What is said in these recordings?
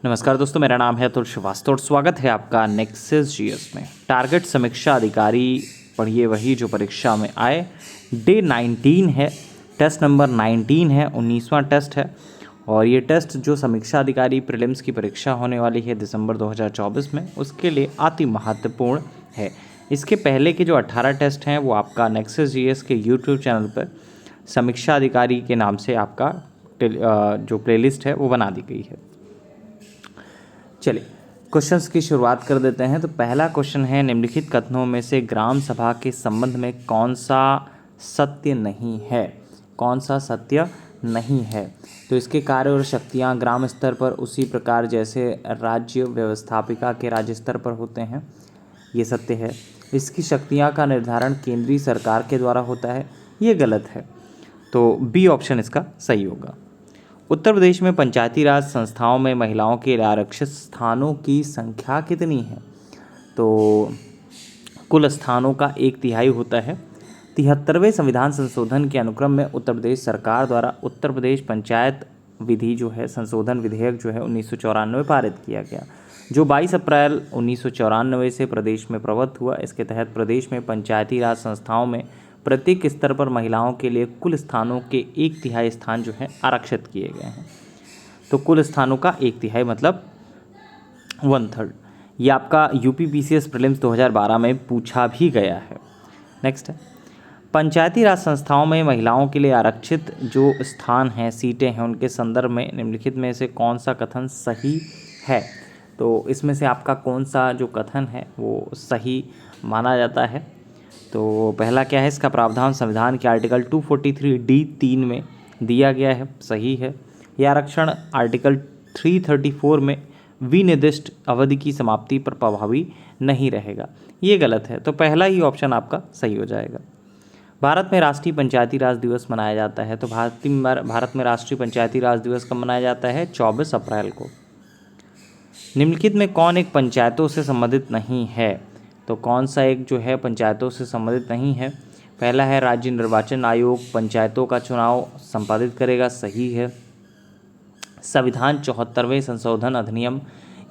नमस्कार दोस्तों, मेरा नाम है अतुल श्रीवास्तव और स्वागत है आपका नेक्सस जीएस में। टारगेट समीक्षा अधिकारी पढ़िए वही जो परीक्षा में आए। डे 19 है, टेस्ट नंबर 19 है, 19वां टेस्ट है। और ये टेस्ट जो समीक्षा अधिकारी प्रीलिम्स की परीक्षा होने वाली है दिसंबर 2024 में, उसके लिए अति महत्वपूर्ण है। इसके पहले के जो 18 टेस्ट हैं वो आपका नेक्सस जीएस के यूट्यूब चैनल पर समीक्षा अधिकारी के नाम से आपका जो प्लेलिस्ट है वो बना दी गई है। चलिए क्वेश्चंस की शुरुआत कर देते हैं। तो पहला क्वेश्चन है, निम्नलिखित कथनों में से ग्राम सभा के संबंध में कौन सा सत्य नहीं है? कौन सा सत्य नहीं है? तो इसके कार्य और शक्तियाँ ग्राम स्तर पर उसी प्रकार जैसे राज्य व्यवस्थापिका के राज्य स्तर पर होते हैं, ये सत्य है। इसकी शक्तियाँ का निर्धारण केंद्रीय सरकार के द्वारा होता है, ये गलत है। तो बी ऑप्शन इसका सही होगा। उत्तर प्रदेश में पंचायती राज संस्थाओं में महिलाओं के लिए आरक्षित स्थानों की संख्या कितनी है? तो कुल स्थानों का 1/3 होता है। 73वें संविधान संशोधन के अनुक्रम में उत्तर प्रदेश सरकार द्वारा उत्तर प्रदेश पंचायत विधि जो है संशोधन विधेयक जो है 1994 पारित किया गया, जो 22 अप्रैल 1994 से प्रदेश में प्रवृत्त हुआ। इसके तहत प्रदेश में पंचायती राज संस्थाओं में प्रत्येक स्तर पर महिलाओं के लिए कुल स्थानों के 1/3 स्थान जो है आरक्षित किए गए हैं। तो कुल स्थानों का 1/3 मतलब 1/3। ये आपका यूपी पीसीएस प्रीलिम्स 2012 में पूछा भी गया है। नेक्स्ट है, पंचायती राज संस्थाओं में महिलाओं के लिए आरक्षित जो स्थान हैं, सीटें हैं, उनके संदर्भ में निम्नलिखित में से कौन सा कथन सही है? तो इसमें से आपका कौन सा जो कथन है वो सही माना जाता है? तो पहला क्या है, इसका प्रावधान संविधान के आर्टिकल 243D(3) में दिया गया है, सही है। यह आरक्षण आर्टिकल 334 में विनिर्दिष्ट अवधि की समाप्ति पर प्रभावी नहीं रहेगा, ये गलत है। तो पहला ही ऑप्शन आपका सही हो जाएगा। भारत में राष्ट्रीय पंचायती राज दिवस मनाया जाता है। तो भारत में राष्ट्रीय पंचायती राज दिवस कब मनाया जाता है? 24 अप्रैल को। निम्नलिखित में कौन एक पंचायतों से संबंधित नहीं है? तो कौन सा एक जो है पंचायतों से संबंधित नहीं है? पहला है, राज्य निर्वाचन आयोग पंचायतों का चुनाव संपादित करेगा, सही है। संविधान 74वें संशोधन अधिनियम,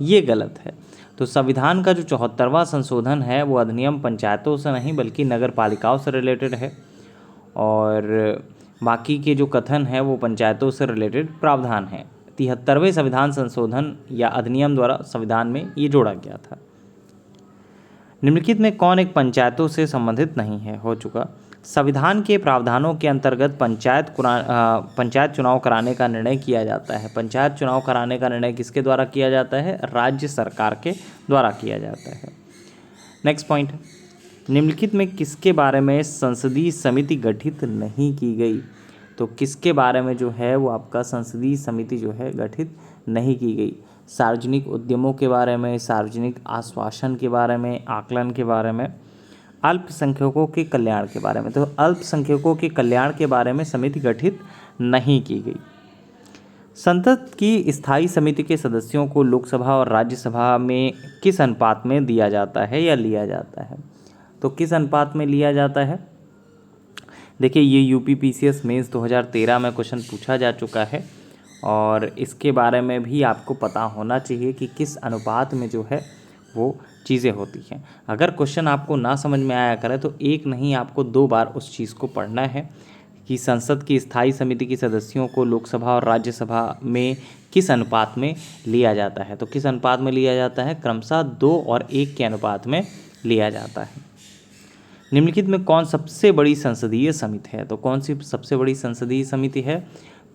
ये गलत है। तो संविधान का जो 74वां संशोधन है वो अधिनियम पंचायतों से नहीं बल्कि नगर पालिकाओं से रिलेटेड है, और बाकी के जो कथन है वो पंचायतों से रिलेटेड प्रावधान है। 73वें संविधान संशोधन या अधिनियम द्वारा संविधान में ये जोड़ा गया था। निम्नलिखित में कौन एक पंचायतों से संबंधित नहीं है? हो चुका। संविधान के प्रावधानों के अंतर्गत पंचायत चुनाव कराने का निर्णय किया जाता है। पंचायत चुनाव कराने का निर्णय किसके द्वारा किया जाता है? राज्य सरकार के द्वारा किया जाता है। नेक्स्ट पॉइंट है, निम्नलिखित में किसके बारे में संसदीय समिति गठित नहीं की गई? तो किसके बारे में जो है वो आपका संसदीय समिति जो है गठित नहीं की गई? सार्वजनिक उद्यमों के बारे में, सार्वजनिक आश्वासन के बारे में, आकलन के बारे में, अल्पसंख्यकों के कल्याण के बारे में। तो अल्पसंख्यकों के कल्याण के बारे में समिति गठित नहीं की गई। संसद की स्थायी समिति के सदस्यों को लोकसभा और राज्यसभा में किस अनुपात में दिया जाता है या लिया जाता है? तो किस अनुपात में लिया जाता है? देखिए, ये यूपी पीसीएस मेंस 2013 में क्वेश्चन पूछा जा चुका है, और इसके बारे में भी आपको पता होना चाहिए कि किस अनुपात में जो है वो चीज़ें होती हैं। अगर क्वेश्चन आपको ना समझ में आया करे तो एक नहीं, आपको 2 बार उस चीज़ को पढ़ना है कि संसद की स्थायी समिति के सदस्यों को लोकसभा और राज्यसभा में किस अनुपात में लिया जाता है। तो किस अनुपात में लिया जाता है? क्रमशः 2 और 1 के अनुपात में लिया जाता है। निम्नलिखित में कौन सबसे बड़ी संसदीय समिति है? तो कौन सी सबसे बड़ी संसदीय समिति है?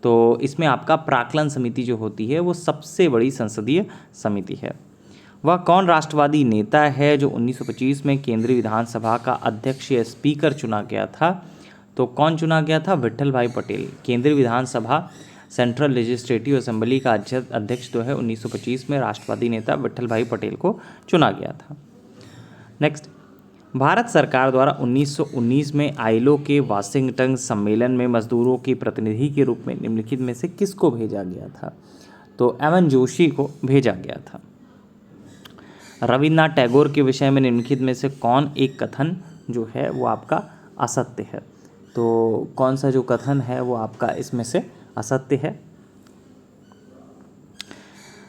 तो इसमें आपका प्राक्कलन समिति जो होती है वो सबसे बड़ी संसदीय समिति है। वह कौन राष्ट्रवादी नेता है जो 1925 में केंद्रीय विधानसभा का अध्यक्ष या स्पीकर चुना गया था? तो कौन चुना गया था? विट्ठल भाई पटेल। केंद्रीय विधानसभा सेंट्रल लेजिस्लेटिव असेंबली का अध्यक्ष जो है 1925 में राष्ट्रवादी नेता विट्ठल भाई पटेल को चुना गया था। नेक्स्ट, भारत सरकार द्वारा 1919 में आईलो के वाशिंगटन सम्मेलन में मजदूरों के प्रतिनिधि के रूप में निम्नलिखित में से किसको भेजा गया था? तो एमएन जोशी को भेजा गया था। रविन्द्रनाथ टैगोर के विषय में निम्नलिखित में से कौन एक कथन जो है वो आपका असत्य है? तो कौन सा जो कथन है वो आपका इसमें से असत्य है?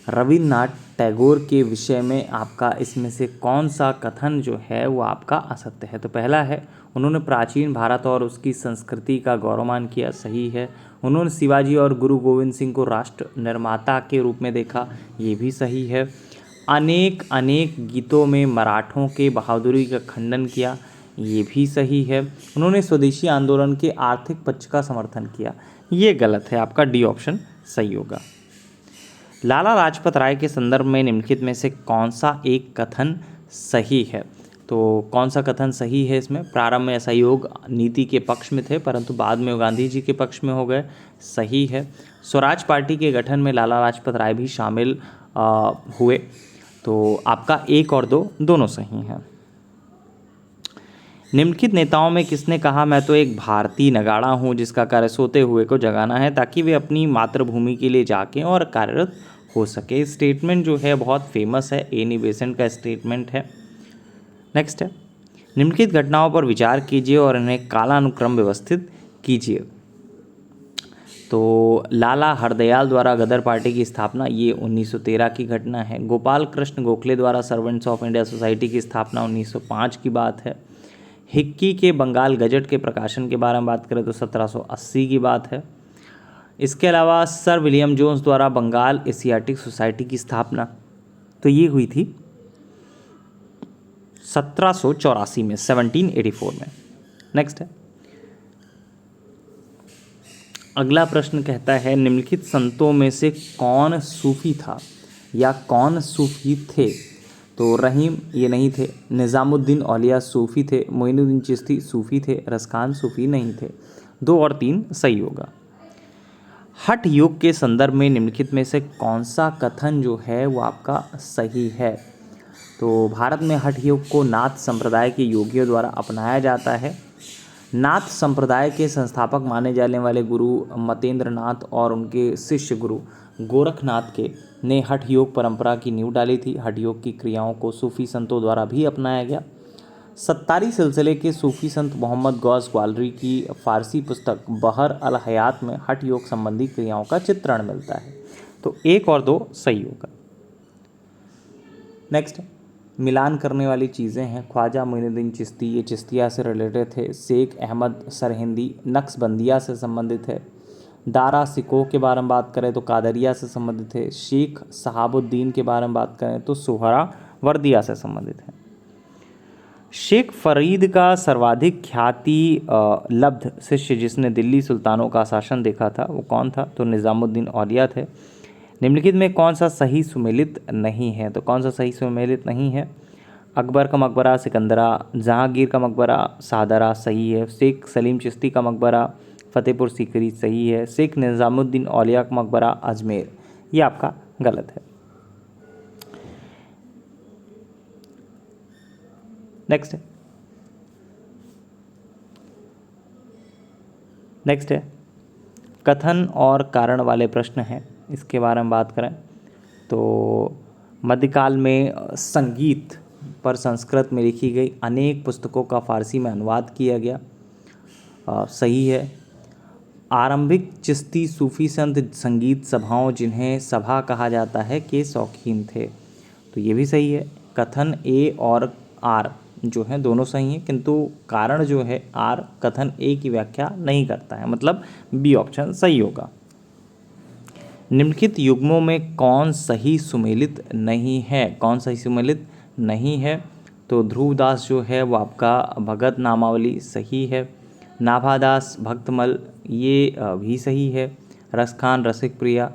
रविन्द्रनाथ टैगोर के विषय में आपका इसमें से कौन सा कथन जो है वो आपका असत्य है? तो पहला है, उन्होंने प्राचीन भारत और उसकी संस्कृति का गौरवमान किया, सही है। उन्होंने शिवाजी और गुरु गोविंद सिंह को राष्ट्र निर्माता के रूप में देखा, ये भी सही है। अनेक अनेक गीतों में मराठों के बहादुरी का खंडन किया, ये भी सही है। उन्होंने स्वदेशी आंदोलन के आर्थिक पक्ष का समर्थन किया, ये गलत है, आपका डी ऑप्शन सही होगा। लाला लाजपत राय के संदर्भ में निम्नलिखित में से कौन सा एक कथन सही है? तो कौन सा कथन सही है इसमें? प्रारंभ में असहयोग नीति के पक्ष में थे परंतु बाद में वो गांधी जी के पक्ष में हो गए, सही है। स्वराज पार्टी के गठन में लाला लाजपत राय भी शामिल हुए, तो आपका 1 और 2 दोनों सही हैं। निम्नलिखित नेताओं में किसने कहा, मैं तो एक भारतीय नगाड़ा हूँ जिसका कार्य सोते हुए को जगाना है ताकि वे अपनी मातृभूमि के लिए जाकें और कार्यरत हो सके? स्टेटमेंट जो है बहुत फेमस है, एनी बेसेंट का स्टेटमेंट है। नेक्स्ट है, निम्नलिखित घटनाओं पर विचार कीजिए और इन्हें कालानुक्रम व्यवस्थित कीजिए। तो लाला हरदयाल द्वारा गदर पार्टी की स्थापना, ये 1913 की घटना है। गोपाल कृष्ण गोखले द्वारा सर्वेंट्स ऑफ इंडिया सोसाइटी की स्थापना 1905 की बात है। हिक्की के बंगाल गजट के प्रकाशन के बारे में बात करें तो 1780 की बात है। इसके अलावा सर विलियम जोन्स द्वारा बंगाल एशियाटिक सोसाइटी की स्थापना, तो ये हुई थी 1784 में, 1784 में। नेक्स्ट है, अगला प्रश्न कहता है, निम्नलिखित संतों में से कौन सूफी था या कौन सूफी थे? तो रहीम ये नहीं थे, निज़ामुद्दीन औलिया सूफ़ी थे, मोइनुद्दीन चिश्ती सूफ़ी थे, रसखान सूफ़ी नहीं थे। 2 और 3 सही होगा। हठ योग के संदर्भ में निम्नलिखित में से कौन सा कथन जो है वो आपका सही है? तो भारत में हठ योग को नाथ संप्रदाय के योगियों द्वारा अपनाया जाता है। नाथ संप्रदाय के संस्थापक माने जाने वाले गुरु मतेंद्र नाथ और उनके शिष्य गुरु गोरखनाथ के ने हठ योग परंपरा की नींव डाली थी। हठ योग की क्रियाओं को सूफी संतों द्वारा भी अपनाया गया। सत्तारी सिलसिले के सूफी संत मोहम्मद गौस ग्वालरी की फारसी पुस्तक बहर अल हयात में हठ योग संबंधी क्रियाओं का चित्रण मिलता है। तो 1 और 2 सही होगा। नेक्स्ट, मिलान करने वाली चीज़ें हैं। ख्वाजा मोइनुद्दीन चिश्ती, ये चिश्तिया से रिलेटेड थे। शेख अहमद सरहिंदी नक्शबंदिया से संबंधित है। दारा सिकोह के बारे में बात करें तो कादरिया से संबंधित है। शेख सहाबुद्दीन के बारे में बात करें तो सोहरावर्दिया से संबंधित है। शेख फरीद का सर्वाधिक ख्याति लब्ध शिष्य जिसने दिल्ली सुल्तानों का शासन देखा था वो कौन था? तो निज़ामुद्दीन औलिया थे। निम्नलिखित में कौन सा सही सुमेलित नहीं है? तो कौन सा सही सुमेलित नहीं है? अकबर का मकबरा सिकंदरा, जहांगीर का मकबरा सादरा सही है। शेख सलीम चिश्ती का मकबरा फतेहपुर सीकरी सही है। शेख निज़ामुद्दीन औलिया का मकबरा अजमेर, ये आपका गलत है। नेक्स्ट है कथन और कारण वाले प्रश्न हैं, इसके बारे में बात करें तो मध्यकाल में संगीत पर संस्कृत में लिखी गई अनेक पुस्तकों का फारसी में अनुवाद किया गया, सही है। आरंभिक चिश्ती सूफी संत संगीत सभाओं जिन्हें सभा कहा जाता है के शौकीन थे, तो ये भी सही है। कथन ए और आर जो है दोनों सही हैं, किंतु कारण जो है आर कथन ए की व्याख्या नहीं करता है, मतलब बी ऑप्शन सही होगा। निम्नलिखित युग्मों में कौन सही सुमेलित नहीं है? कौन सही सुमेलित नहीं है? तो ध्रुवदास जो है वो आपका भगत नामावली सही है। नाभादास भक्तमल ये भी सही है। रसखान रसिक प्रिया,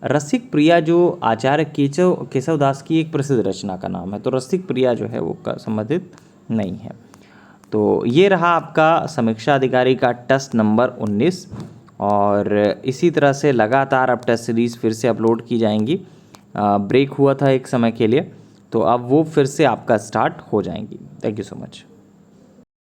रसिक प्रिया जो आचार्य केशवदास की एक प्रसिद्ध रचना का नाम है, तो रसिक प्रिया जो है वो संबंधित नहीं है। तो ये रहा आपका समीक्षा अधिकारी का टेस्ट नंबर 19 और इसी तरह से लगातार अब टेस्ट सीरीज़ फिर से अपलोड की जाएंगी। ब्रेक हुआ था एक समय के लिए, तो अब वो फिर से आपका स्टार्ट हो जाएंगी। Thank you so much.